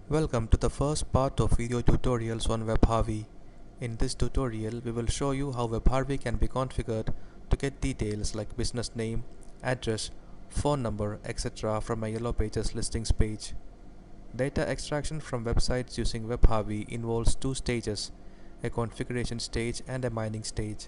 Welcome to the first part of video tutorials on WebHarvey. In this tutorial, we will show you how WebHarvey can be configured to get details like business name, address, phone number, etc. from a Yellow Pages listings page. Data extraction from websites using WebHarvey involves two stages, a configuration stage and a mining stage.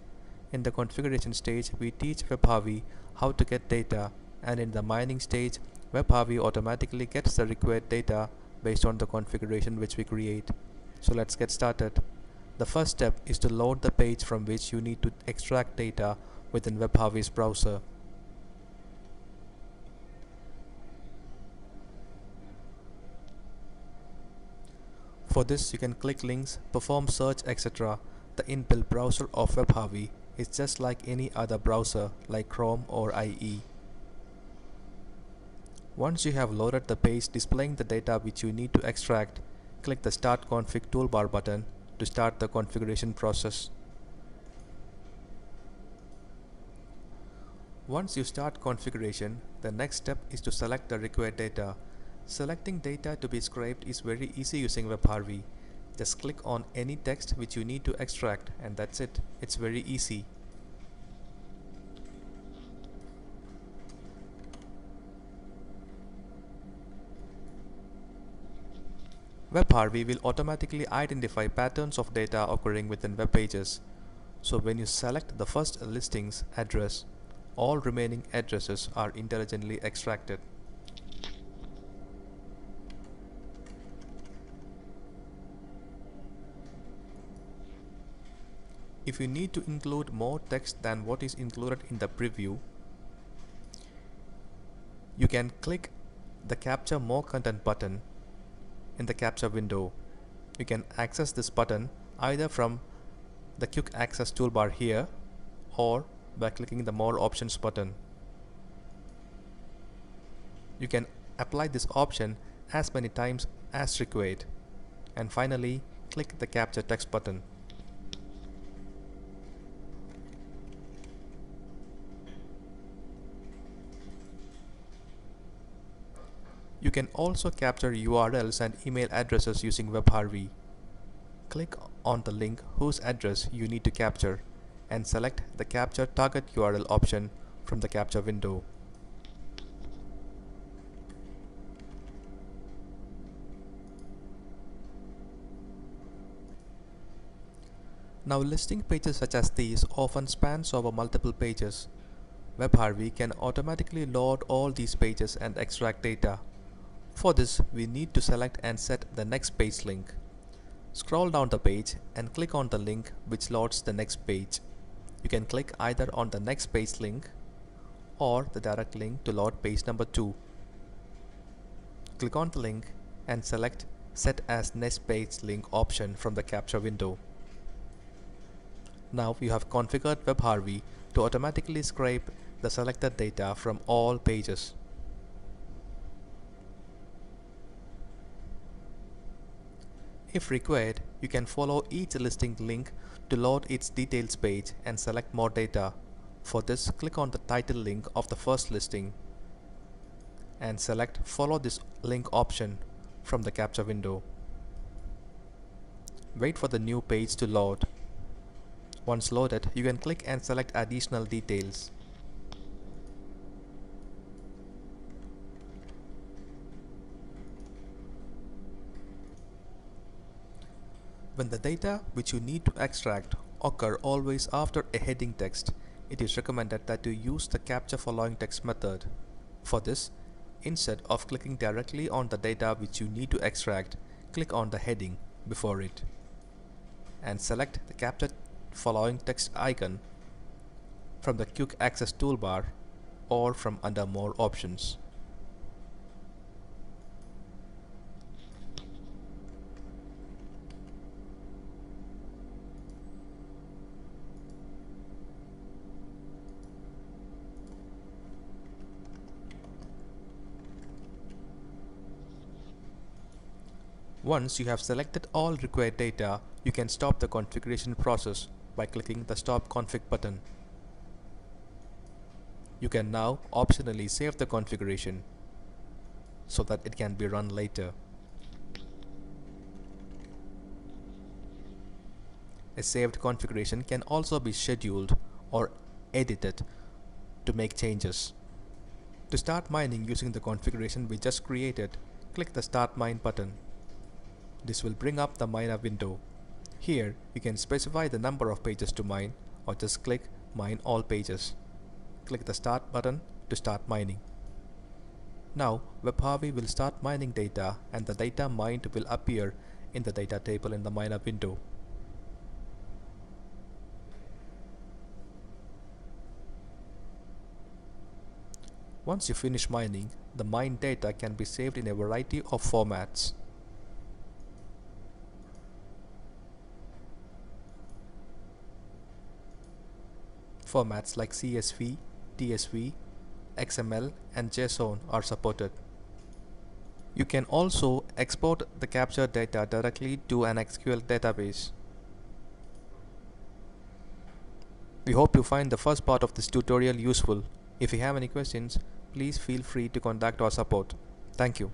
In the configuration stage, we teach WebHarvey how to get data, and in the mining stage, WebHarvey automatically gets the required data based on the configuration which we create. So let's get started. The first step is to load the page from which you need to extract data within WebHarvey's browser. For this, you can click links, perform search, etc. The inbuilt browser of WebHarvey is just like any other browser like Chrome or IE. Once you have loaded the page displaying the data which you need to extract, click the Start Config toolbar button to start the configuration process. Once you start configuration, the next step is to select the required data. Selecting data to be scraped is very easy using WebHarvey. Just click on any text which you need to extract and that's it. It's very easy. WebHarvey will automatically identify patterns of data occurring within web pages. So when you select the first listing's address, all remaining addresses are intelligently extracted. If you need to include more text than what is included in the preview, you can click the Capture More Content button in the capture window. You can access this button either from the Quick Access toolbar here or by clicking the More Options button. You can apply this option as many times as required. And finally, click the Capture Text button. You can also capture URLs and email addresses using WebHarvey. Click on the link whose address you need to capture and select the Capture Target URL option from the capture window. Now, listing pages such as these often spans over multiple pages. WebHarvey can automatically load all these pages and extract data. For this, we need to select and set the next page link. Scroll down the page and click on the link which loads the next page. You can click either on the next page link or the direct link to load page number 2. Click on the link and select Set as Next Page Link option from the capture window. Now you have configured WebHarvey to automatically scrape the selected data from all pages. If required, you can follow each listing link to load its details page and select more data. For this, click on the title link of the first listing and select Follow this link option from the capture window. Wait for the new page to load. Once loaded, you can click and select additional details. When the data which you need to extract occur always after a heading text, it is recommended that you use the Capture Following Text method. For this, instead of clicking directly on the data which you need to extract, click on the heading before it and select the Capture Following Text icon from the Quick Access toolbar or from under More Options. Once you have selected all required data, you can stop the configuration process by clicking the Stop Config button. You can now optionally save the configuration so that it can be run later. A saved configuration can also be scheduled or edited to make changes. To start mining using the configuration we just created, click the Start Mine button. This will bring up the miner window. Here, you can specify the number of pages to mine or just click Mine All Pages. Click the Start button to start mining. Now, WebHarvey will start mining data and the data mined will appear in the data table in the miner window. Once you finish mining, the mined data can be saved in a variety of formats. Formats like CSV, TSV, XML and JSON are supported. You can also export the captured data directly to an SQL database. We hope you find the first part of this tutorial useful. If you have any questions, please feel free to contact our support. Thank you.